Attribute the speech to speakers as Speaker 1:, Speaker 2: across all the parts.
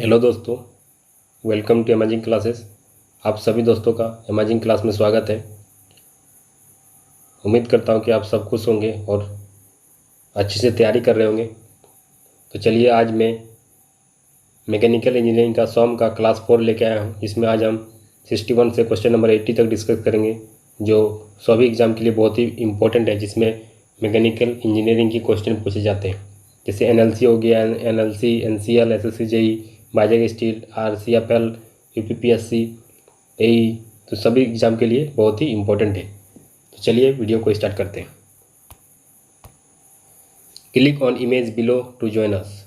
Speaker 1: Hello दोस्तों, welcome to amazing classes. आप सभी दोस्तों का अमेजिंग क्लास में स्वागत है। उम्मीद करता हूं कि आप सब खुश होंगे और अच्छे से तैयारी कर रहे होंगे। तो चलिए, आज मैं मैकेनिकल इंजीनियरिंग का सॉम का क्लास 4 लेके आया हूं। इसमें आज हम 61 से क्वेश्चन नंबर 80 तक डिस्कस करेंगे, जो सभी एग्ज़ाम के लिए बहुत ही इम्पोर्टेंट है, जिसमें मैकेनिकल इंजीनियरिंग के क्वेश्चन पूछे जाते हैं। जैसे एनएलसी हो गया, NLC, NCL, SSC, JE, Vizag steel, RCFL, UPPSC, AE, तो सभी एग्ज़ाम के लिए बहुत ही इम्पोर्टेंट है। तो चलिए वीडियो को स्टार्ट करते हैं। Click on image below to join us.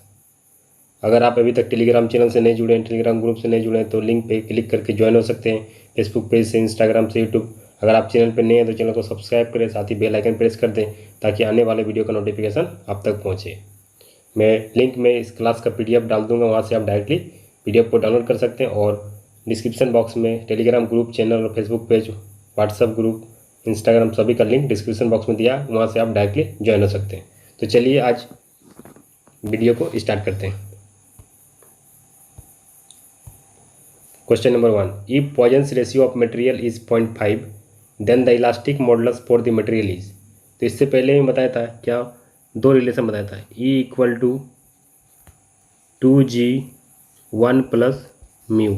Speaker 1: अगर आप अभी तक टेलीग्राम चैनल से नहीं जुड़े हैं, टेलीग्राम ग्रुप से नहीं जुड़े हैं, तो लिंक पे क्लिक करके ज्वाइन हो सकते हैं। फेसबुक पेज से, इंस्टाग्राम से, यूट्यूब। अगर आप चैनल पे नए हैं तो चैनल को सब्सक्राइब करें, साथ ही बेल आइकन प्रेस कर दें ताकि आने वाले वीडियो का नोटिफिकेशन आप तक पहुँचे। मैं लिंक में इस क्लास का पीडीएफ डाल दूंगा, वहाँ से आप डायरेक्टली पीडीएफ को डाउनलोड कर सकते हैं। और डिस्क्रिप्शन बॉक्स में टेलीग्राम ग्रुप, चैनल और Facebook page, WhatsApp group, Instagram, सभी का लिंक डिस्क्रिप्शन बॉक्स में दिया, वहाँ से आप डायरेक्टली ज्वाइन हो सकते हैं। तो चलिए आज वीडियो को स्टार्ट करते हैं। Question number 1, if Poisson's ratio of material is 0.5 then the elastic modulus for the material is. तो इससे पहले मैं बताया था क्या, दो रिलेशन बताया था, E equal to 2G1 plus mu.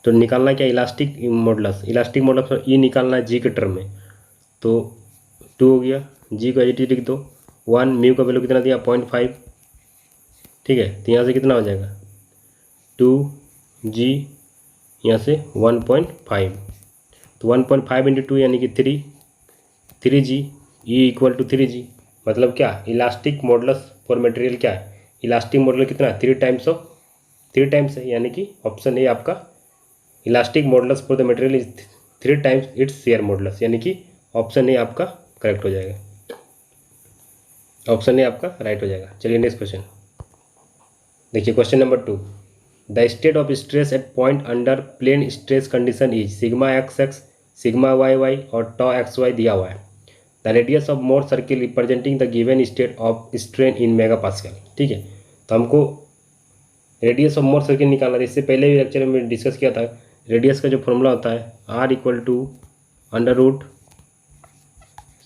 Speaker 1: तो निकालना क्या, इलास्टिक मॉडुलस। इलास्टिक मॉडुलस पर E निकालना है G के टर्म में, तो 2 हो गया, G को एच लिख दो, 1, म्यू का वैल्यू कितना दिया 0.5, ठीक है। तो यहाँ से कितना हो जाएगा 2G, यहाँ से 1.5, तो 1.5 इंटू 2 यानी कि 3G, E equal to 3G। मतलब क्या, इलास्टिक मॉडुलस फॉर मटेरियल क्या है, इलास्टिक मॉडुलस कितना है 3 टाइम्स है, यानी कि ऑप्शन ए आपका elastic modulus for the material is 3 times its share modulus, यानी कि ऑप्शन ए आपका करेक्ट हो जाएगा, ऑप्शन ए आपका राइट हो जाएगा। चलिए नेक्स्ट क्वेश्चन देखिए। Question number 2, the state of stress at point under plane stress condition is sigma XX, sigma YY और टॉ XY दिया हुआ है। The radius of Mohr circle representing the given state of strain in mega pascal. ठीक है, तो हमको radius of Mohr circle निकालना था। इससे पहले भी लेक्चर में डिस्कस किया था, रेडियस का जो फॉर्मूला होता है R equal to under root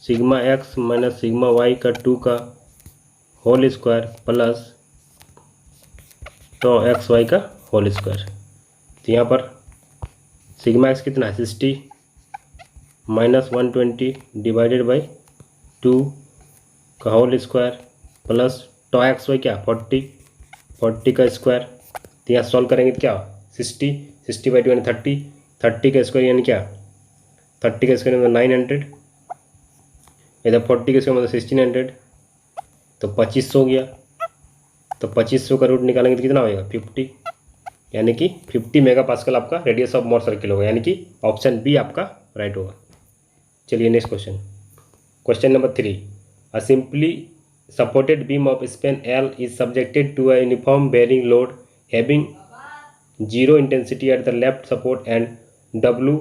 Speaker 1: sigma X minus sigma Y का 2 का whole square plus tau XY का होल स्क्वायर। तो यहाँ पर सिग्मा एक्स कितना है 60 माइनस 120 डिवाइडेड बाई 2 का whole square plus tau XY क्या 40 का स्क्वायर। तो यहाँ सॉल्व करेंगे तो क्या 60 बाई 2 यानी 30 का स्क्वायर यानी क्या 30 का स्क्वायर मतलब 900, इधर 40 का स्क्वायर मतलब 1600, तो 2500 हो गया। तो 2500 का रूट निकालेंगे तो कितना होगा 50, यानी कि 50 मेगा पास्कल आपका रेडियस ऑफ मोर सर्किल होगा, यानी कि ऑप्शन बी आपका राइट होगा। चलिए next question, question number 3, a simply supported beam of span L is subjected to a uniform bearing load having 0 intensity at the left support and W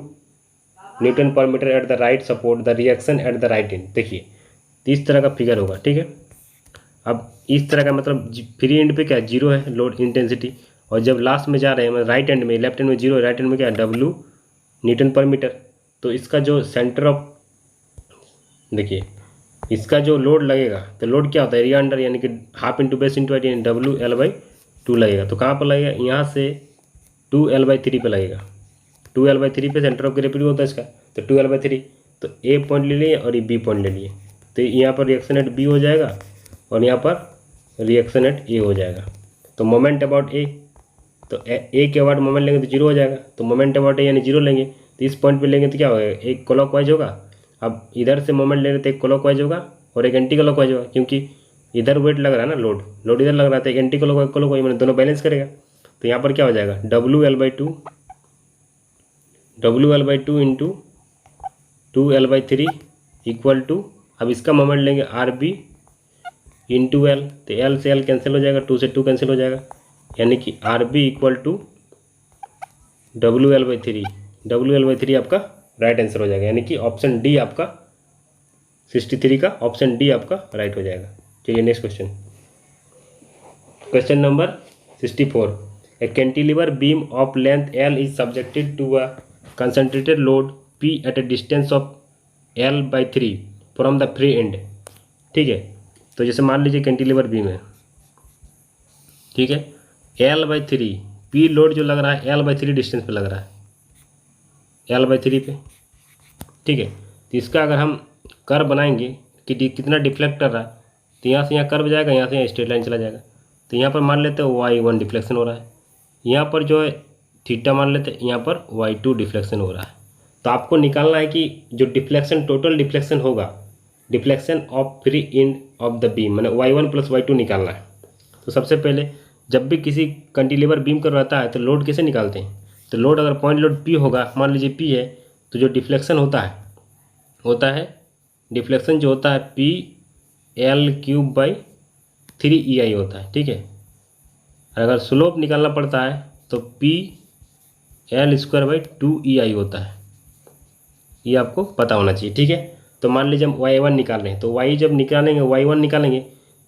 Speaker 1: newton per metre at the right support, the reaction at the right end. देखिए इस तरह का figure होगा, ठीक है। अब इस तरह का मतलब फ्री एंड पे क्या 0 है लोड इंटेंसिटी, और जब लास्ट में जा रहे हैं मतलब राइट एंड में, लेफ्ट एंड में 0, राइट एंड में क्या है W न्यूटन पर मीटर। तो इसका जो सेंटर ऑफ, देखिए इसका जो लोड लगेगा, तो लोड क्या होता है एरिया अंडर, यानी कि हाफ इंटू बेस इंटू यानी WL/2 लगेगा। तो कहाँ पर लगेगा, यहाँ से 2L/3 पे लगेगा, 2L/3 पे सेंटर ऑफ ग्रेविटी होता है इसका, तो 2L/3। तो ए पॉइंट ले लिए और ये बी पॉइंट ले लिए, तो यहाँ पर रिएक्शन एट बी हो जाएगा और यहाँ पर रिएक्शन एट ए हो जाएगा। तो मोमेंट अबाउट ए, तो ए के अबाउट मोमेंट लेंगे तो 0 हो जाएगा, तो मोमेंट अबाउट ए यानी 0 लेंगे, तो इस पॉइंट पे लेंगे तो क्या होगा, एक क्लॉकवाइज होगा। अब इधर से मोमेंट ले रहे तो एक क्लॉकवाइज होगा और एक एंटी क्लॉकवाइज होगा, क्योंकि इधर वेट लग रहा है ना, लोड इधर लग रहा है, तो एक एंटी क्लॉकवाइज मैंने दोनों बैलेंस करेगा। तो यहाँ पर क्या हो जाएगा WL/2 into 2L/3 equal to, अब इसका मोमेंट लेंगे RB इंटू L, तो L से L कैंसिल हो जाएगा, 2 से 2 कैंसिल हो जाएगा, यानी कि RB इक्वल टू WL/3 आपका राइट आंसर हो जाएगा, यानी कि ऑप्शन डी आपका 63 का ऑप्शन डी आपका राइट हो जाएगा। चलिए next question, question number 64. A cantilever beam of length L is subjected to a concentrated load P at a distance of L/3 from the free end. ठीक है, तो जैसे मान लीजिए कैंटिलीवर बीम है, ठीक है, L/3 P लोड जो लग रहा है L/3 डिस्टेंस पे लग रहा है, L/3 पे, ठीक है। तो इसका अगर हम कर्व बनाएंगे कि कितना डिफ्लेक्ट कर रहा है, तो यहाँ से यहाँ कर्व जाएगा, यहाँ से यहाँ स्ट्रेट लाइन चला जाएगा। तो यहाँ पर मान लेते हैं y1 डिफ्लेक्शन हो रहा है, यहाँ पर जो है थीटा मान लेते हैं, यहाँ पर y2 डिफ्लेक्शन हो रहा है। तो आपको निकालना है कि जो डिफ्लेक्शन टोटल डिफ्लेक्शन होगा, deflection of free end of the beam, मैंने y1 + y2 निकालना है। तो सबसे पहले जब भी किसी कैंटिलीवर बीम कर रहता है तो लोड कैसे निकालते हैं, तो लोड अगर पॉइंट लोड P होगा, मान लीजिए P है, तो जो डिफ्लेक्शन होता है डिफ्लेक्शन जो होता है P(L3/3 EI होता है, ठीक है। अगर स्लोप निकालना पड़ता है तो P(L²/2 EI होता है, ये आपको पता होना चाहिए, ठीक है। तो मान लीजिए हम y1 निकाल रहे हैं, तो y जब निकालेंगे y1 निकालेंगे,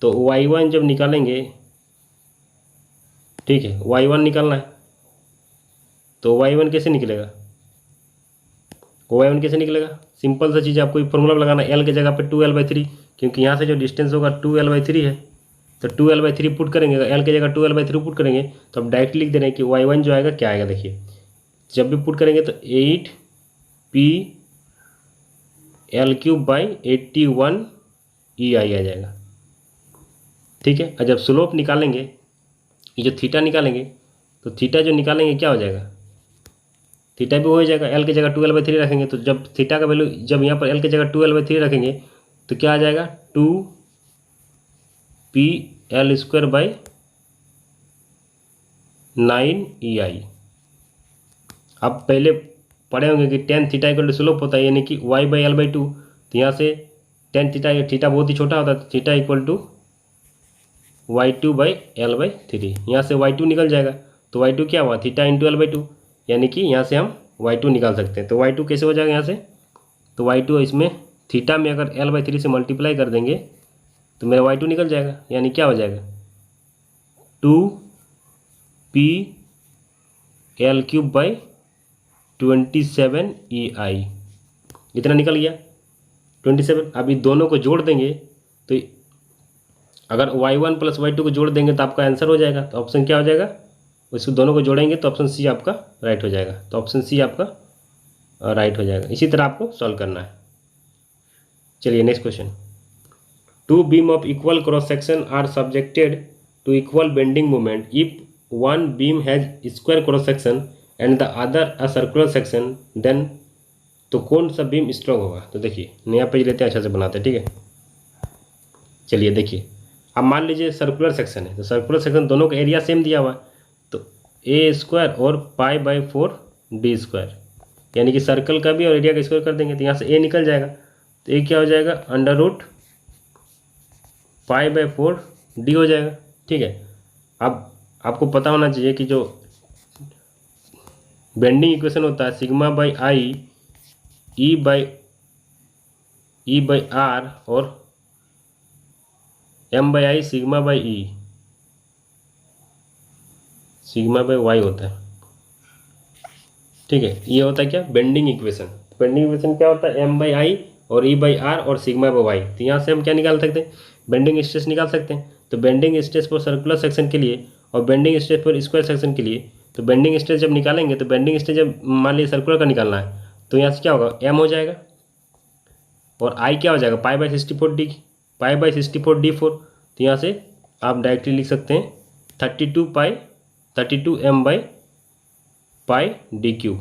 Speaker 1: तो y1 जब निकालेंगे, ठीक है, y1 निकालना है, तो y1 कैसे निकलेगा, y1 कैसे निकलेगा, सिंपल सा चीज़, आपको फॉर्मूला लगाना, L की जगह पे 2L/3, क्योंकि यहाँ से जो डिस्टेंस होगा 2L/3 है, तो 2L/3 पुट करेंगे, L की जगह 2L/3 पुट करेंगे, तो अब डायरेक्ट लिख दे रहे हैं कि y1 जो आएगा क्या आएगा, देखिए जब भी पुट करेंगे तो 8P(L3/81 EI आ जाएगा, ठीक है। और जब स्लोप निकालेंगे, ये जो थीटा निकालेंगे, तो थीटा जो निकालेंगे क्या हो जाएगा, थीटा भी हो जाएगा, L की जगह 2L/3 रखेंगे, तो जब थीटा का वैल्यू, जब यहाँ पर L की जगह 2L/3 रखेंगे तो क्या आ जाएगा, 2P(L²/9 EI। आप पहले पढ़े होंगे कि tan theta equal to slope होता है, यानी कि y/L/2, तो यहाँ से tan थीटा बहुत ही छोटा होता है, तो थीटा इक्वल टू y2/L/3, यहाँ से y2 निकल जाएगा, तो y2 क्या हुआ, थीटा इंटू L/2, यानी कि यहाँ से हम y2 निकाल सकते हैं। तो y2 कैसे हो जाएगा यहाँ से, तो y2 इसमें थीटा में अगर L/3 से मल्टीप्लाई कर देंगे तो मेरा y2 निकल जाएगा, यानी क्या हो जाएगा, 2P(L3/27 EI), इतना निकल गया 27। अभी दोनों को जोड़ देंगे, तो अगर y1 + y2 को जोड़ देंगे तो आपका आंसर हो जाएगा, तो ऑप्शन क्या हो जाएगा, इसको दोनों को जोड़ेंगे तो ऑप्शन सी आपका राइट हो जाएगा, तो ऑप्शन सी आपका राइट हो जाएगा। इसी तरह आपको सॉल्व करना है। चलिए next question, 2 beam of equal cross section are subjected to equal bending moment if one beam has square cross section and the other a circular section, then तो कौन सा बीम स्ट्रॉन्ग होगा। तो देखिए नया पेज लेते हैं, अच्छा से बनाते हैं, ठीक है। चलिए देखिए, अब मान लीजिए सर्कुलर सेक्शन है, तो सर्कुलर सेक्शन दोनों का एरिया सेम दिया हुआ है, तो a² और π/4d², यानी कि सर्कल का भी और एरिया का स्क्वायर कर देंगे, तो यहाँ से a निकल जाएगा, तो a क्या हो जाएगा, √π/4d हो जाएगा, ठीक है। अब आपको पता होना चाहिए कि जो बेंडिंग इक्वेशन होता है σ/i e/r और m/i σ/y होता है, ठीक है। ये होता है क्या, बेंडिंग इक्वेशन। बेंडिंग इक्वेशन क्या होता है, m/i और e/r और σ/y। तो यहाँ से हम क्या निकाल सकते हैं, बेंडिंग स्ट्रेस निकाल सकते हैं। तो bending stress for circular section के लिए और bending stress for square section के लिए, तो बेंडिंग स्ट्रेस जब निकालेंगे, तो बेंडिंग स्ट्रेस जब मान लीजिए सर्कुलर का निकालना है, तो यहाँ से क्या होगा, m हो जाएगा और i क्या हो जाएगा, π/64d, π/64d4। तो यहाँ से आप डायरेक्टली लिख सकते हैं 32m/π/d3,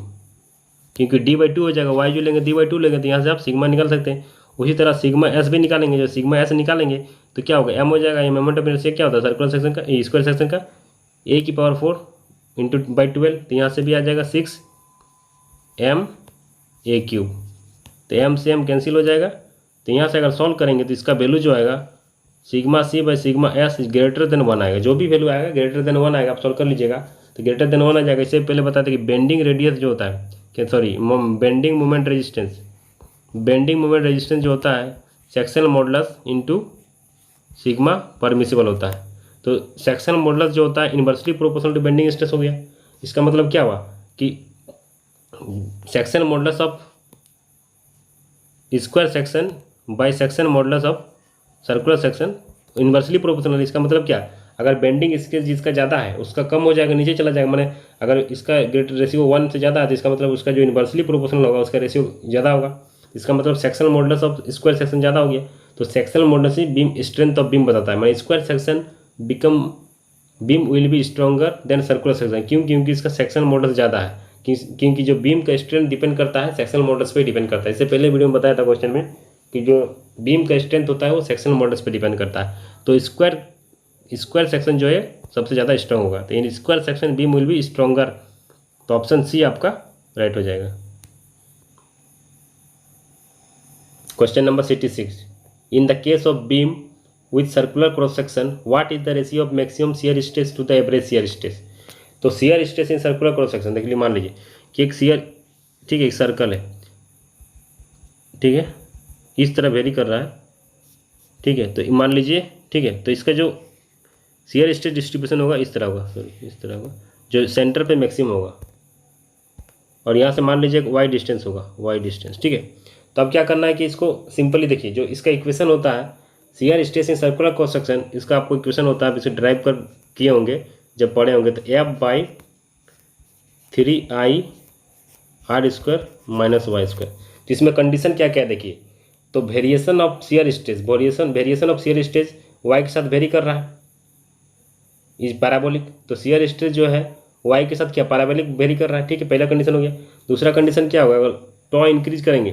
Speaker 1: क्योंकि d/2 हो जाएगा, y जो लेंगे d/2 लेंगे, तो यहाँ से आप सिग्मा निकाल सकते हैं। उसी तरह σs भी निकालेंगे, जो σs निकालेंगे तो क्या होगा, m हो जाएगा, ये मोमेंट ऑफ इनर्शिया क्या होता है सर्कुलर सेक्शन का, स्क्वायर सेक्शन का a⁴ × 12, तो यहाँ से भी आ जाएगा 6ma³। तो m से m कैंसिल हो जाएगा, तो यहाँ से अगर सॉल्व करेंगे तो इसका वैल्यू जो आएगा σc/σs ग्रेटर देन 1 आएगा, जो भी वैल्यू आएगा ग्रेटर देन 1 आएगा, आप सॉल्व कर लीजिएगा, तो ग्रेटर देन 1 आ जाएगा। इससे पहले बताते कि बेंडिंग रेडियस जो होता है, कि sorry bending moment resistance, bending moment resistance जो होता है sectional modulus into sigma permissible होता है। तो तो सेक्शन मॉडुलस जो होता है inversely proportional to bending stress हो गया। इसका मतलब क्या हुआ कि section modulus of square section by section modulus of circular section inversely proportional. इसका मतलब क्या, अगर बेंडिंग इसके जिसका ज़्यादा है उसका कम हो जाएगा, नीचे चला जाएगा। मैंने अगर इसका ग्रेटर रेशियो 1 से ज़्यादा है तो इसका मतलब उसका जो इन्वर्सली प्रोपोर्शनल होगा उसका रेशियो ज़्यादा होगा। इसका मतलब section modulus of square section ज़्यादा हो गया। तो sectional modulus he beam strength of beam बताता है। मैंने square section beam will be stronger than circular section. क्यों? क्योंकि इसका सेक्शन मॉडुलस ज़्यादा है। क्योंकि जो बीम का स्ट्रेंथ डिपेंड करता है सेक्शनल मॉडुलस पे डिपेंड करता है। इससे पहले वीडियो में बताया था क्वेश्चन में कि जो बीम का स्ट्रेंथ होता है वो सेक्शनल मॉडुलस पे डिपेंड करता है। तो स्क्वायर सेक्शन जो है सबसे ज़्यादा स्ट्रॉन्ग होगा। तो in square section beam will be stronger. तो ऑप्शन सी आपका राइट हो जाएगा। Question number 66, in the case of beam with circular cross section what is the ratio of maximum shear stress to the average shear stress. तो shear stress in circular cross section देख लीजिए, मान लीजिए कि एक shear, ठीक है, एक सर्कल है, ठीक है, इस तरह वेरी कर रहा है, ठीक है। तो मान लीजिए, ठीक है, तो इसका जो शियर स्ट्रेस डिस्ट्रीब्यूशन होगा इस तरह होगा, सॉरी इस तरह होगा, जो सेंटर पे मैक्सिमम होगा, और यहाँ से मान लीजिए एक वाई डिस्टेंस होगा, वाई डिस्टेंस, ठीक है। तो अब क्या करना है कि इसको सिंपली देखिए, जो इसका इक्वेशन होता है shear stress in circular cross section, इसका आपको इक्वेशन होता है, इसे ड्राइव कर किए होंगे जब पढ़े होंगे। तो F/3I R square minus Y square. तो इसमें कंडीशन क्या क्या है देखिए, तो variation of shear stress, variation of shear stress Y के साथ वेरी कर रहा है, इज पैराबोलिक। तो शियर स्ट्रेस जो है वाई के साथ क्या पैराबोलिक वेरी कर रहा है, ठीक है, पहला कंडीशन हो गया। दूसरा कंडीशन क्या होगा, अगर टॉ इंक्रीज करेंगे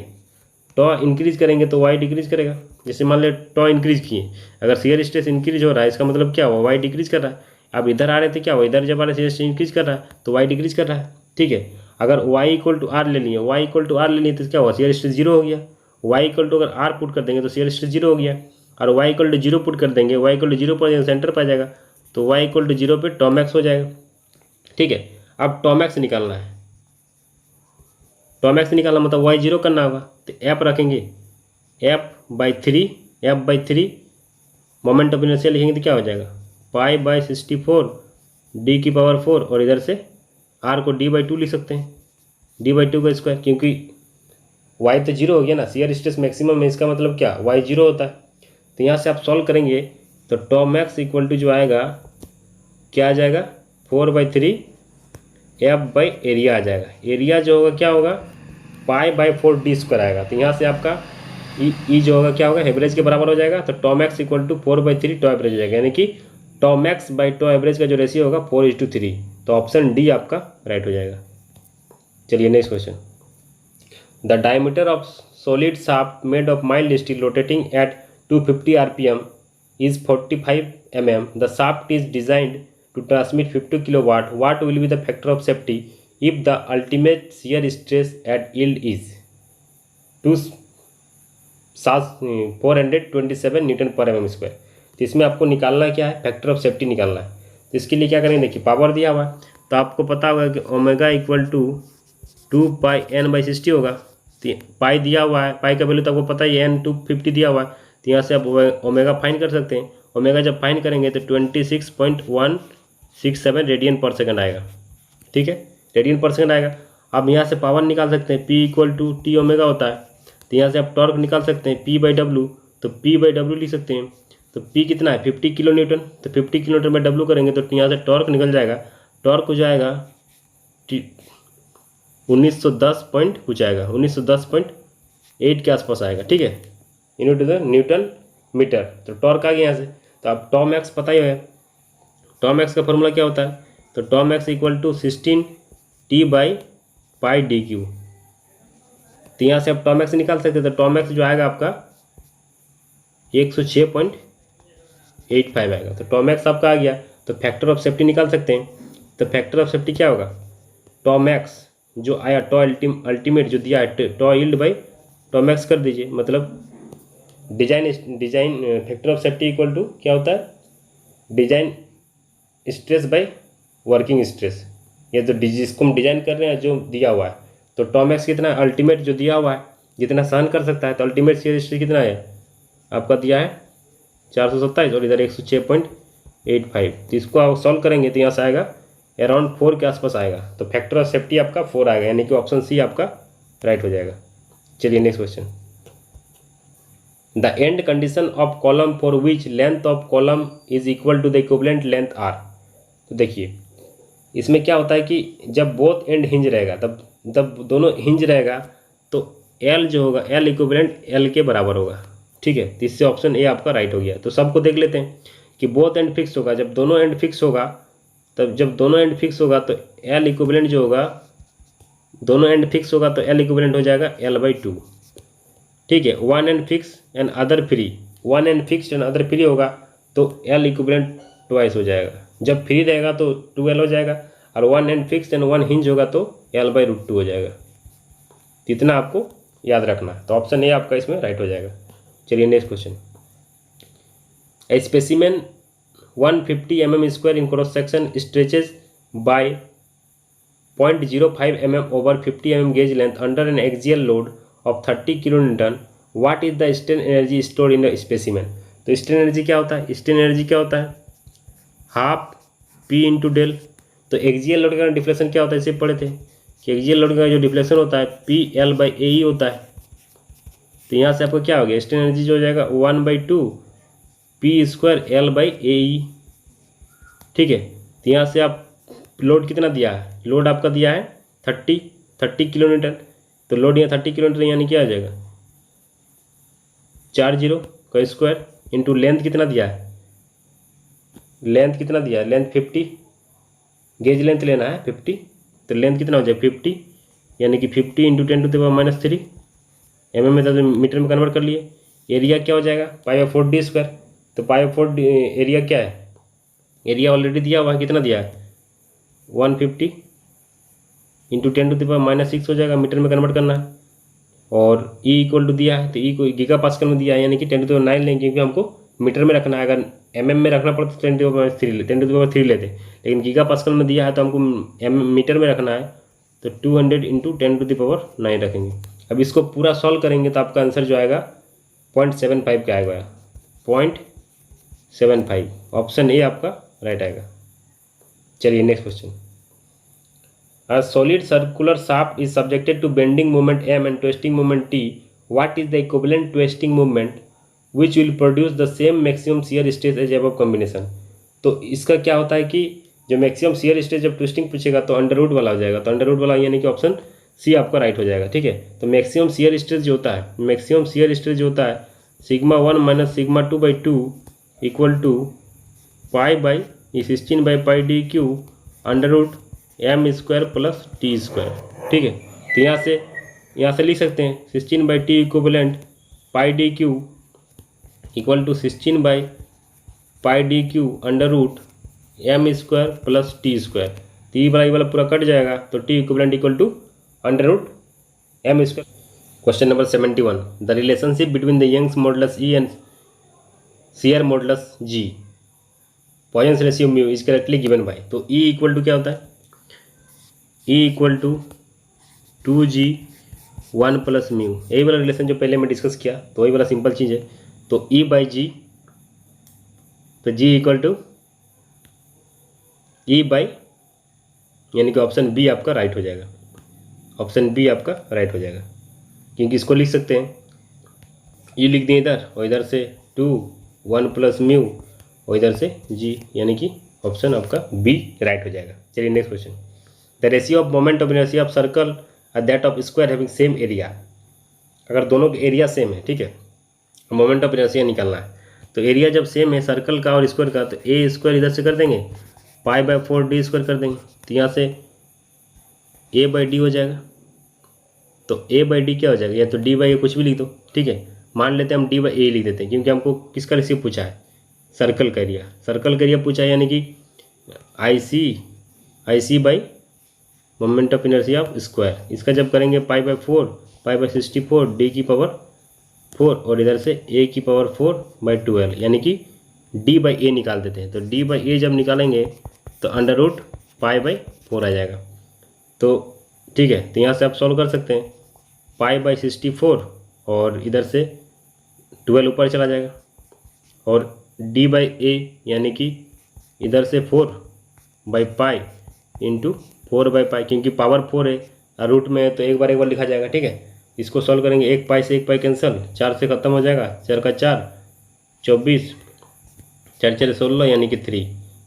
Speaker 1: तो वाई डिक्रीज करेगा। जैसे मान ले टॉ इंक्रीज किए, अगर शियर स्ट्रेस इंक्रीज हो रहा है इसका मतलब क्या हुआ, वाई डिक्रीज कर रहा है। अब इधर आ रहे थे क्या हुआ, इधर जब आ रहे शियर स्ट्रेस इंक्रीज कर रहा है तो वाई डिक्रीज कर रहा है, ठीक है। अगर y इक्वल टू आर ले लिए, तो क्या हुआ, शियर स्ट्रेस जीरो हो गया। y इक्वल टू अगर r पुट कर देंगे तो शियर स्ट्रेस जीरो हो गया, और y equal to zero put कर देंगे, y इक्वल टू जीरो पर सेंटर पर आ जाएगा, तो y इक्वल टू जीरो पे टॉ मैक्स हो जाएगा, ठीक है। अब टॉ मैक्स निकालना है, टॉ मैक्स निकालना मतलब y जीरो करना होगा, तो f रखेंगे f/3 मोमेंट ऑफ इनर्शिया लिखेंगे तो क्या हो जाएगा, π/64 d⁴, और इधर से r को d/2 लिख सकते हैं, d/2 का स्क्वायर, क्योंकि y तो जीरो हो गया ना, शियर स्ट्रेस मैक्सिमम है, इसका मतलब क्या y जीरो होता है। तो यहाँ से आप सॉल्व करेंगे तो टॉ मैक्स इक्वल टू जो आएगा क्या आ जाएगा, 4/3 f/एरिया आ जाएगा। एरिया जो होगा क्या होगा, π/4 d² आएगा। तो यहाँ से आपका ई जो होगा क्या होगा, एवरेज के बराबर हो जाएगा। तो tau max equal to 4/3 tau average हो जाएगा, यानी कि tau max by tau average का जो रेशियो होगा 4:3। तो ऑप्शन डी आपका राइट हो जाएगा। चलिए next question, the diameter of solid shaft made of mild steel rotating at 250 RPM is 45 mm. The shaft is designed to transmit 50 kilowatt. What will be the factor of safety if the ultimate shear stress at yield is 427 Newton पर mm square. तो इसमें आपको निकालना क्या है, factor of safety निकालना है। तो इसके लिए क्या करेंगे, देखिए पावर दिया हुआ है तो आपको पता होगा कि ओमेगा इक्वल टू 2πn/60 होगा। तो पाई दिया हुआ है, पाई का वैल्यू तो आपको पता ही है, n 250 दिया हुआ है। तो यहाँ से आप ओमेगा फाइन कर सकते हैं। ओमेगा जब फाइन करेंगे तो 26.167 रेडियन पर सेकंड आएगा, ठीक है, रेडियन पर सेकंड आएगा। अब यहाँ से पावर निकाल सकते हैं, P equal to T omega होता है। तो यहाँ से आप टॉर्क निकाल सकते हैं P/W, तो P/W लिख सकते हैं। तो P कितना है, 50 किलो न्यूटन। तो 50 किलो न्यूटन में W करेंगे तो यहाँ से टॉर्क निकल जाएगा, टॉर्क हो जाएगा 1910 पॉइंट कुछ आएगा, 1910.8 के आसपास आएगा, ठीक है, unit to the newton metre. तो टॉर्क आ गया यहाँ से। तो अब टॉ मैक्स पता ही है, टॉ मैक्स का फॉर्मूला क्या होता है, तो tau max equal to 16T/πdq। तो यहाँ से आप टॉ मैक्स निकाल सकते हैं। तो टॉ मैक्स जो आएगा आपका 106.85 आएगा। तो टॉ मैक्स आपका आ गया। तो फैक्टर ऑफ सेफ्टी निकाल सकते हैं। तो फैक्टर ऑफ सेफ्टी क्या होगा, टॉ मैक्स जो आया, टॉ अल्टीमेट जो दिया है, tau yield by tau max कर दीजिए, मतलब design factor of safety equal to क्या होता है, design stress by working stress. ये तो जिसको हम डिजाइन कर रहे हैं जो दिया हुआ है, तो टॉ मैक्स कितना है, अल्टीमेट जो दिया हुआ है जितना सहन कर सकता है। तो अल्टीमेट शियर स्ट्रेस कितना है आपका दिया है 427, और इधर 106.85 85। तो इसको आप सॉल्व करेंगे तो यहाँ से आएगा अराउंड 4 के आसपास आएगा। तो फैक्टर ऑफ सेफ्टी आपका 4 आएगा, यानी कि ऑप्शन सी आपका राइट हो जाएगा। चलिए next question. The end condition of column for which length of column is equal to the equivalent length are. तो देखिए इसमें क्या होता है कि जब बोथ एंड हिंज रहेगा तब दोनों हिंज रहेगा तो एल जो होगा एल इक्विवेलेंट एल के बराबर होगा। ठीक है, तो इससे ऑप्शन ए आपका राइट हो गया। तो सबको देख लेते हैं कि बोथ एंड फिक्स होगा, जब दोनों एंड फिक्स होगा तो एल इक्विवेलेंट जो होगा, दोनों एंड फिक्स होगा तो एल इक्विवेलेंट हो जाएगा L/2। ठीक है, one end fix and other free, one and fixed and other free होगा तो एल इक्विवेलेंट ट्वाइस हो जाएगा। जब फ्री रहेगा तो 2L हो जाएगा, और one and fixed and one hinge होगा तो L/2 हो जाएगा। इतना आपको याद रखना है। तो ऑप्शन ए आपका इसमें राइट हो जाएगा। चलिए next question. A specimen 150 mm² in cross section stretches by 0.05 mm over 50 mm gauge length under an axial load of 30 kN. What is the strain energy stored in the specimen? तो strain energy क्या होता है? Strain energy क्या होता है? Half P into del. तो axial load का deflection क्या होता है? इसे पढ़े थे कि एक्सियल लोड का जो डिफ्लेक्शन होता है PL/AE होता है। तो यहाँ से आपको क्या हो गया? स्ट्रेन एनर्जी जो हो जाएगा 1/2 P² L/AE। ठीक है, तो यहाँ से आप लोड कितना दिया है? लोड आपका दिया है 30 किलोमीटर। तो लोड यहाँ 30 किलोमीटर यानी क्या आ जाएगा? 40 का स्क्वायर इंटू लेंथ कितना दिया है? लेंथ कितना दिया है? लेंथ 50, गेज लेंथ लेना है 50। तो लेंथ कितना हो जाए? 50, यानी कि 50 इंटू 10⁻³ mm में, तो मीटर में कन्वर्ट कर लिए। एरिया क्या हो जाएगा? π/4d²। तो π/4 एरिया क्या है? एरिया ऑलरेडी दिया हुआ है, कितना दिया है? 150 इंटू 10⁻⁶ हो जाएगा, मीटर में कन्वर्ट करना है। और E इक्वल टू दिया है, तो E को गीगा पास्कल में दिया है, यानी कि 10⁹ लेंगे, क्योंकि हमको मीटर में रखना है। अगर mm में रखना पड़ता तो 10⁻³ लेते, लेकिन गीगा पास्कल में दिया है तो हमको मीटर में रखना है, तो 200 इंटू 10⁹ रखेंगे। अब इसको पूरा सॉल्व करेंगे तो आपका आंसर जो आएगा 0.75 का आएगा, 0.75। ऑप्शन ए आपका राइट आएगा। चलिए next question. A solid circular shaft is subjected to bending moment M and twisting moment T. What is the equivalent twisting moment which will produce the same maximum shear stress as above combination? तो इसका क्या होता है कि जो maximum shear stress जब twisting पूछेगा तो अंडर रूट वाला हो जाएगा। तो अंडर रूट वाला यानी कि ऑप्शन सी आपका राइट हो जाएगा। ठीक है, तो मैक्सिमम शियर स्ट्रेस जो होता है, मैक्सिमम शियर स्ट्रेस जो होता है σ1 - σ2/2 equal to π/16/πd³ under root m² + t²। ठीक है, तो यहाँ से लिख सकते हैं 16/t equivalent πd³ equal to 16/πd³ under root m² + t²। तो ये वाला पूरा कट जाएगा, तो t equivalent equal to under root m²। Question number 71। The relationship between the Young's modulus E and shear modulus G Poisson ratio mu is correctly given by. तो E equal to क्या होता है? E equal to 2G1 + mu. यही वाला relation जो पहले मैं discuss किया, तो वही वाला सिंपल चीज़ है। तो E/G, तो G equal to E by, यानी कि ऑप्शन बी आपका राइट हो जाएगा। ऑप्शन बी आपका राइट हो जाएगा, क्योंकि इसको लिख सकते हैं E लिख दें इधर, और इधर से 2 1 + म्यू, और इधर से G, यानी कि ऑप्शन आपका बी राइट हो जाएगा। चलिए next question. The ratio of moment of inertia of circle और that of square having same area. अगर दोनों के एरिया सेम है, ठीक है, मोमेंट ऑफ इनर्शिया निकालना है, तो एरिया जब सेम है सर्कल का और स्क्वायर का, तो A² इधर से कर देंगे, π/4d² कर देंगे, तो यहाँ से A/d हो जाएगा। तो A/d क्या हो जाएगा? या तो d/a कुछ भी लिख दो। ठीक है, मान लेते हैं हम d/a लिख देते हैं, क्योंकि हमको किसका रेशियो पूछा है? सर्कल का एरिया। सर्कल का एरिया पूछा है, यानी कि IC by moment of inertia of square. इसका जब करेंगे π/4, π/64 d⁴ और इधर से a⁴/12L, यानी कि d/a निकाल देते हैं। तो d/a जब निकालेंगे तो अंडर रूट π/4 आ जाएगा। तो ठीक है, तो यहाँ से आप सॉल्व कर सकते हैं, π/64 और इधर से 12 ऊपर चला जाएगा, और d/a यानी कि इधर से 4/π इंटू 4/π, क्योंकि पावर 4 है और रूट में है तो एक बार लिखा जाएगा। ठीक है, इसको सॉल्व करेंगे, 1π से 1π कैंसिल, 4 से ख़त्म हो जाएगा, 4 का 4 24, 4 4 16, यानी कि 3,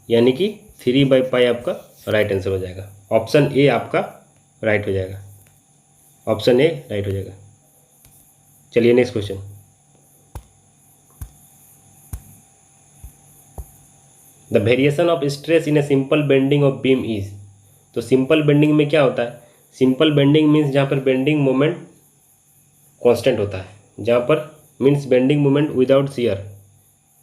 Speaker 1: यानी कि 3/π आपका राइट आंसर हो जाएगा। ऑप्शन ए आपका राइट हो जाएगा, ऑप्शन ए राइट हो जाएगा। चलिए next question. The variation of stress in a simple bending of beam is. तो सिंपल बेंडिंग में क्या होता है? सिंपल बेंडिंग मीन्स जहाँ पर बेंडिंग मोमेंट कांस्टेंट होता है, जहाँ पर means bending moment without shear.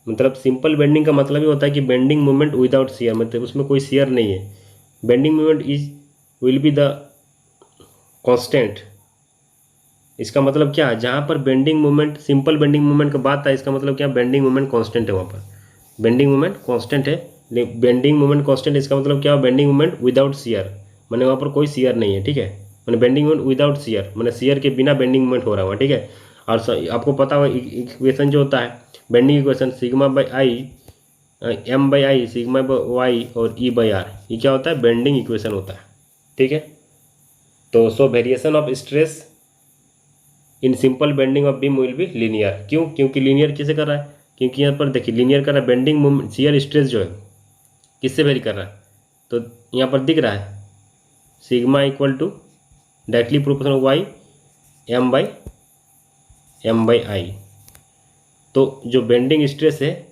Speaker 1: मतलब सिंपल बेंडिंग का मतलब ये होता है कि बेंडिंग मोमेंट विदाउट शियर, मतलब उसमें कोई शियर नहीं है। Bending moment is will be the constant. इसका मतलब क्या है? जहाँ पर bending moment, simple bending moment का बात है, इसका मतलब क्या? बेंडिंग मोमेंट कांस्टेंट है, वहाँ पर बेंडिंग मोमेंट कांस्टेंट है। बेंडिंग मोमेंट कांस्टेंट, इसका मतलब क्या? बेंडिंग मोमेंट विदाउट शियर, मैंने वहाँ पर कोई शियर नहीं है। ठीक है, मैंने बेंडिंग मोमेंट विदाउट शियर, मैंने शियर के बिना बेंडिंग मोमेंट हो रहा हुआ। ठीक है, और आपको पता हुआ इक्वेशन जो होता है bending equation, σ/i m/i σ/y और e/r, ये क्या होता है? बेंडिंग इक्वेशन होता है। ठीक है, तो सो variation of stress in simple bending of beam will be linear. क्यों? क्योंकि लीनियर किसे कर रहा है? क्योंकि यहाँ पर देखिए लीनियर कर रहा है, बेंडिंग मोमेंट शियर स्ट्रेस जो है किससे वेरी कर रहा है? तो यहाँ पर दिख रहा है sigma equal to directly proportional Y m/i। तो जो बेंडिंग स्ट्रेस है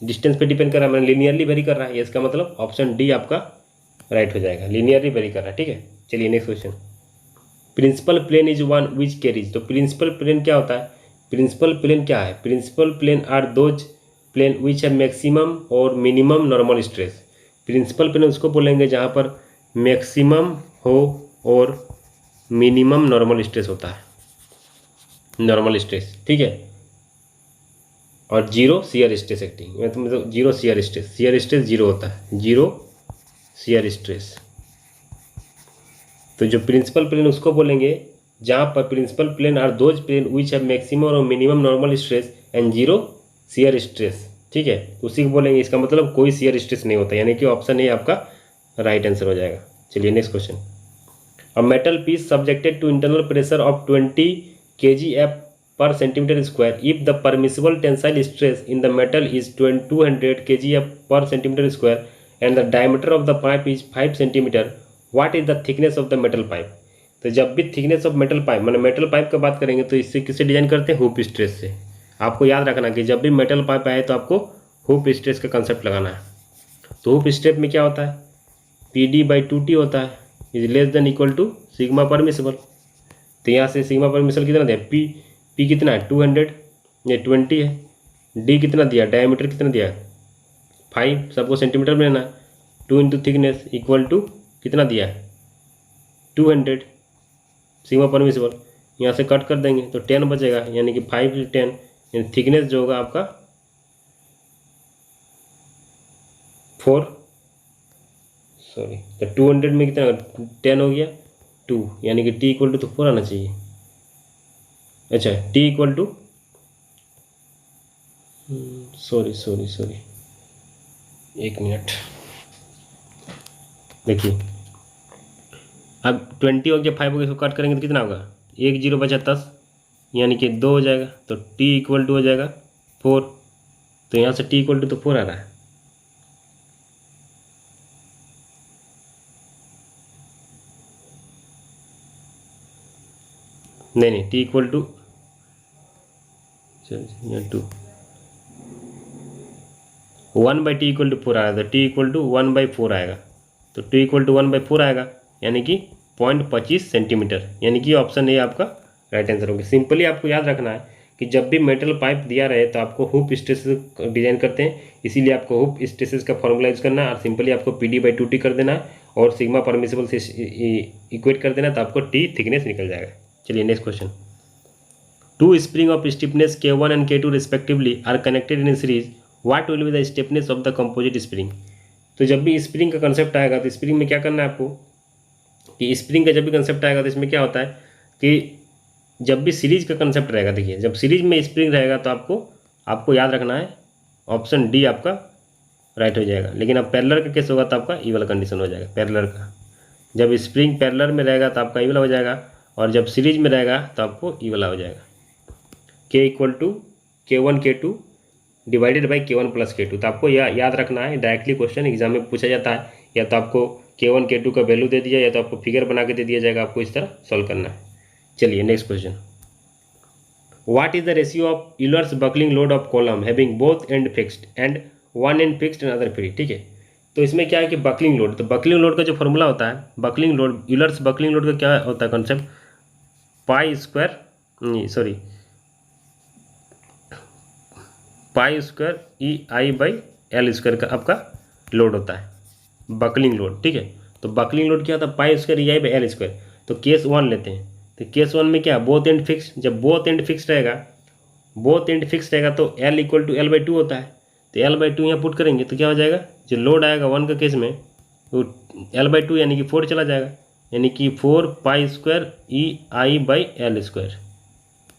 Speaker 1: डिस्टेंस पे डिपेंड कर रहा है, मैंने लीनियरली वेरी कर रहा है, इसका मतलब ऑप्शन डी आपका राइट हो जाएगा, लीनियरली वेरी कर रहा है। ठीक है, चलिए next question. Principal plane is one which carries. तो प्रिंसिपल प्लेन क्या होता है? प्रिंसिपल प्लेन क्या है? Principal plane are those plane which है मैक्सिमम और minimum normal stress. Principal plane उसको बोलेंगे जहाँ पर मैक्सिमम हो और मिनिमम नॉर्मल स्ट्रेस होता है, नॉर्मल स्ट्रेस। ठीक है, और जीरो शियर स्ट्रेस एक्टिंग, मतलब जीरो शियर स्ट्रेस जीरो होता है, जीरो शियर स्ट्रेस। तो जो प्रिंसिपल प्लेन उसको बोलेंगे जहाँ पर principal plane are those plane which have maximum और minimum normal stress and zero shear stress. ठीक है, तो उसी को बोलेंगे, इसका मतलब कोई शियर स्ट्रेस नहीं होता, यानी कि ऑप्शन ए आपका राइट आंसर हो जाएगा। चलिए next question. A metal piece subjected to internal pressure of 20 kgf per centimeter square if the permissible tensile stress in the metal is 200 kgf per centimeter square and the diameter of the pipe is 5 centimeter, what is the thickness of the metal pipe। तो जब भी thickness of metal pipe, मैंने metal pipe का बात करेंगे तो इससे किससे डिजाइन करते हैं? हुप स्ट्रेस से। आपको याद रखना कि जब भी मेटल पाइप आए तो आपको हुप स्ट्रेस का कंसेप्ट लगाना है। तो हुप स्ट्रेस में क्या होता है? PD/2T होता है, is less than equal to sigma permissible. तो यहाँ से सिग्मा परमिसिबल कितना दिया? पी कितना है? 200, ये 20 है। डी कितना दिया? डायमीटर कितना दिया? 5, सबको सेंटीमीटर में लेना। 2 इंटू थिकनेस इक्वल टू कितना दिया? 200 सिग्मा परमिसिबल। यहाँ से कट कर देंगे तो 10 बचेगा, यानी कि 5 से 10, यानी थिकनेस जो होगा आपका 4, सॉरी, तो 200 में कितना 10 हो गया 2, यानी कि टी इक्वल टू तो 4 आना चाहिए। अच्छा, T equal to sorry 1 minute, देखिए अब 20 हो गया, 5 हो गया, इसको कट करेंगे तो कितना होगा? 1 0 बचा 10, यानी कि 2 हो जाएगा, तो टी इक्वल टू हो जाएगा 4। तो यहाँ से टी इक्वल टू तो 4 आ रहा है। नहीं, T equal to 2 1/t equal to 4 आएगा, तो टी इक्वल टू 1/4 आएगा, तो टी इक्वल टू 1/4 आएगा, यानी कि 0.25 सेंटीमीटर, यानी कि ऑप्शन ए आपका राइट आंसर होगा। सिंपली आपको याद रखना है कि जब भी मेटल पाइप दिया रहे तो आपको हुप स्ट्रेसेस डिजाइन करते हैं, इसीलिए आपको हुप स्ट्रेसेस का फॉर्मूला यूज करना है, और सिंपली आपको PD/2T कर देना है और सिग्मा परमिसिबल से इक्वेट कर देना, तो आपको टी थिकनेस निकल जाएगा। चलिए next question. 2 spring of stiffness K1 and K2 respectively are connected in series, what will be the stiffness of the composite spring. तो जब भी स्प्रिंग का कंसेप्ट आएगा तो स्प्रिंग में क्या करना है आपको कि स्प्रिंग का जब भी कंसेप्ट आएगा तो इसमें क्या होता है कि जब भी सीरीज का कंसेप्ट रहेगा, देखिए जब सीरीज में स्प्रिंग रहेगा तो आपको याद रखना है ऑप्शन डी आपका राइट हो जाएगा। लेकिन अब पैरेलल का केस होगा तो आपका ई वाला कंडीशन हो जाएगा पैरेलल का। जब स्प्रिंग पैरेलल में रहेगा तो आपका ई वाला हो जाएगा, और जब सीरीज में रहेगा तो आपको ई वाला हो जाएगा। K equal to K1 K2 divided by K1 plus K2। तो आपको याद रखना है, डायरेक्टली क्वेश्चन एग्जाम में पूछा जाता है, या तो आपको K1 K2 का वैल्यू दे दिया या तो आपको फिगर बना के दे दिया जाएगा, आपको इस तरह सॉल्व करना है। चलिए next question, what is the ratio of Euler's buckling load of column having both and fixed and one and fixed and other free. ठीक है, तो इसमें क्या है कि बकलिंग लोड, तो बकलिंग लोड का जो फॉर्मूला होता है, buckling load Euler's buckling load का क्या होता है concept, pi square E I by L square का आपका लोड होता है बकलिंग लोड। ठीक है, तो बकलिंग लोड क्या होता है, pi square E I by L square. तो केस 1 लेते हैं, तो केस 1 में क्या, बोथ एंड फिक्स, जब बोथ एंड फिक्स रहेगा तो L equal to L by two होता है। तो एल बाई टू यहाँ पुट करेंगे तो क्या हो जाएगा, जो लोड आएगा 1 का केस में वो एल बाई टू यानी कि 4 चला जाएगा, यानी कि 4 pi square E I by L square.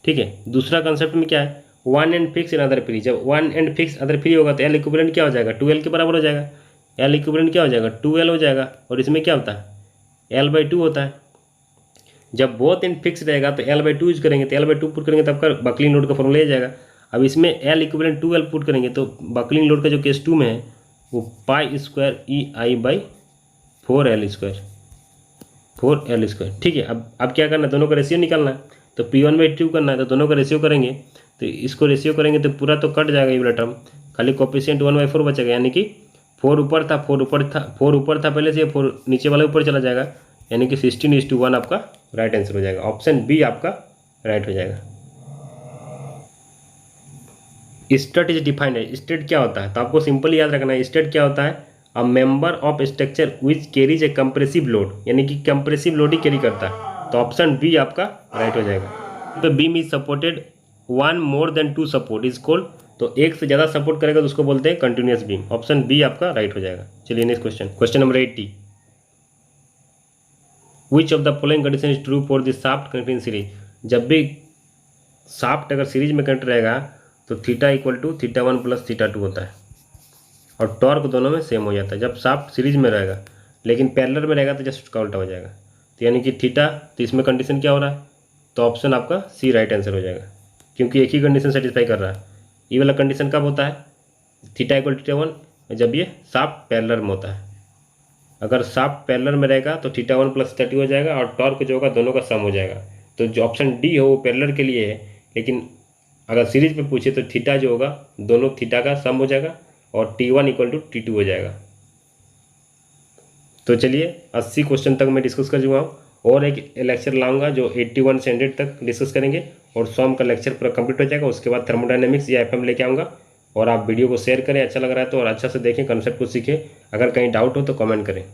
Speaker 1: ठीक है, दूसरा कंसेप्ट में क्या है, one end fix in other free. जब one end fix other free होगा तो एल इक्विवेलेंट क्या हो जाएगा, 2L के बराबर हो जाएगा। एल इक्विवेलेंट क्या हो जाएगा, 2L हो जाएगा, और इसमें क्या होता है एल बाई टू होता है। जब बोथ एंड फिक्स रहेगा तो एल बाई टू यूज करेंगे, तो एल बाई टू पुट करेंगे तो आपका बकलिंग लोड का फॉर्मूला आ जाएगा। अब इसमें एल इक्विवेलेंट 2L पुट करेंगे तो बकलिंग लोड का जो केस 2 में है वो पाई square E I by 4L square. ठीक है, अब क्या करना है, दोनों का रेशियो निकालना है, तो P1/2 करना है, तो दोनों का रेशियो करेंगे, तो इसको रेशियो करेंगे तो पूरा तो कट जाएगा ये वाला टर्म, खाली कोफिशिएंट 1/4 बचेगा, यानी कि 4 ऊपर था पहले से, 4 नीचे वाला ऊपर चला जाएगा, यानी कि 16:1 आपका राइट आंसर हो जाएगा। ऑप्शन बी आपका राइट हो जाएगा। स्टेट इज डिफाइंड है, स्टेट क्या होता है, तो आपको सिंपली याद रखना है, स्टेट क्या होता है, a member of structure which carries A compressive load, यानी कि कंप्रेसिव लोड ही कैरी करता है, तो ऑप्शन बी आपका राइट हो जाएगा। तो beam is supported 1 more than 2 support is cold, तो एक से ज़्यादा सपोर्ट करेगा तो उसको बोलते हैं कंटिन्यूस बीम। ऑप्शन बी आपका राइट हो जाएगा। चलिए next question, question number 80, which of the following condition is true for the shaft connected in series. जब भी शाफ्ट अगर सीरीज में कनेक्ट रहेगा तो थीटा इक्वल टू θ1 प्लस θ2 होता है, और टॉर्क दोनों में सेम हो जाता है जब शाफ्ट सीरीज में रहेगा, लेकिन पैरेलल में रहेगा तो जस्ट उसका उल्टा हो जाएगा। तो यानी कि थीटा, तो इसमें कंडीशन क्या हो रहा है, तो ऑप्शन आपका सी राइट आंसर हो जाएगा, क्योंकि एक ही कंडीशन सेटिस्फाई कर रहा है। ये वाला कंडीशन कब होता है, थीटा इक्वल टू θ1 जब ये शाफ्ट पैरेलल में होता है। अगर शाफ्ट पैरेलल में रहेगा तो θ1 प्लस θ2 हो जाएगा, और टॉर्क जो होगा दोनों का सम हो जाएगा। तो जो ऑप्शन डी है वो पैरेलल के लिए है, लेकिन अगर सीरीज पे पूछे तो थीटा जो होगा दोनों थीटा का सम हो जाएगा, और T1 इक्वल टू T2 हो जाएगा। तो चलिए 80 क्वेश्चन तक मैं डिस्कस कर चुका हूँ, और एक लेक्चर लाऊंगा जो 81 से 100 तक डिस्कस करेंगे, और सॉम का लेक्चर पूरा कंप्लीट हो जाएगा। उसके बाद थर्मोडायनेमिक्स या FM लेके आऊँगा, और आप वीडियो को शेयर करें, अच्छा लग रहा है तो, और अच्छा से देखें, कंसेप्ट को सीखें। अगर कहीं डाउट हो तो कमेंट करें।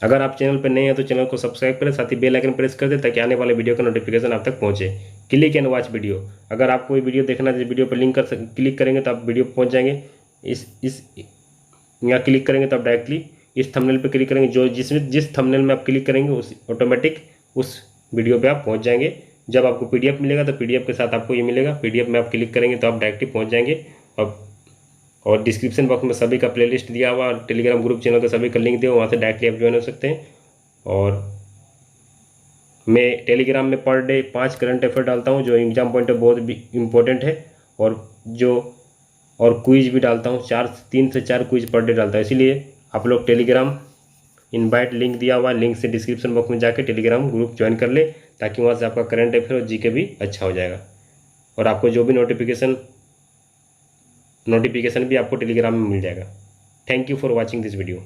Speaker 1: अगर आप चैनल पर नए हैं तो चैनल को सब्सक्राइब करें, साथ ही बेल आइकन प्रेस कर दें ताकि आने वाले वीडियो का नोटिफिकेशन आप तक पहुंचे। क्लिक एंड वॉच वीडियो, अगर आपको कोई वीडियो देखना है, वीडियो पर लिंक क्लिक करेंगे तो आप वीडियो पर पहुँच जाएंगे। इस यहाँ क्लिक करेंगे तो आप डायरेक्टली इस थंबनेल पे क्लिक करेंगे, जो जिस थंबनेल में आप क्लिक करेंगे उस ऑटोमेटिक उस वीडियो पे आप पहुंच जाएंगे। जब आपको PDF मिलेगा तो PDF के साथ आपको ये मिलेगा, PDF में आप क्लिक करेंगे तो आप डायरेक्टली पहुंच जाएंगे। और डिस्क्रिप्शन बॉक्स में सभी का प्लेलिस्ट दिया हुआ, और टेलीग्राम ग्रुप चैनल का सभी का लिंक दिया हुआ, वहाँ से डायरेक्टली आप ज्वाइन हो सकते हैं। और मैं टेलीग्राम में पर डे 5 करंट अफेयर डालता हूँ जो एग्जाम पॉइंट ऑफ बहुत इंपॉर्टेंट है, और क्विज भी डालता हूँ, 3 से 4 क्विज पर डे डालता हूँ। इसीलिए आप लोग टेलीग्राम इनवाइट लिंक दिया हुआ, लिंक से डिस्क्रिप्शन बॉक्स में जाके टेलीग्राम ग्रुप ज्वाइन कर ले, ताकि वहाँ से आपका करंट अफेयर और जीके भी अच्छा हो जाएगा, और आपको जो भी नोटिफिकेशन भी आपको टेलीग्राम में मिल जाएगा। Thank you for watching this video.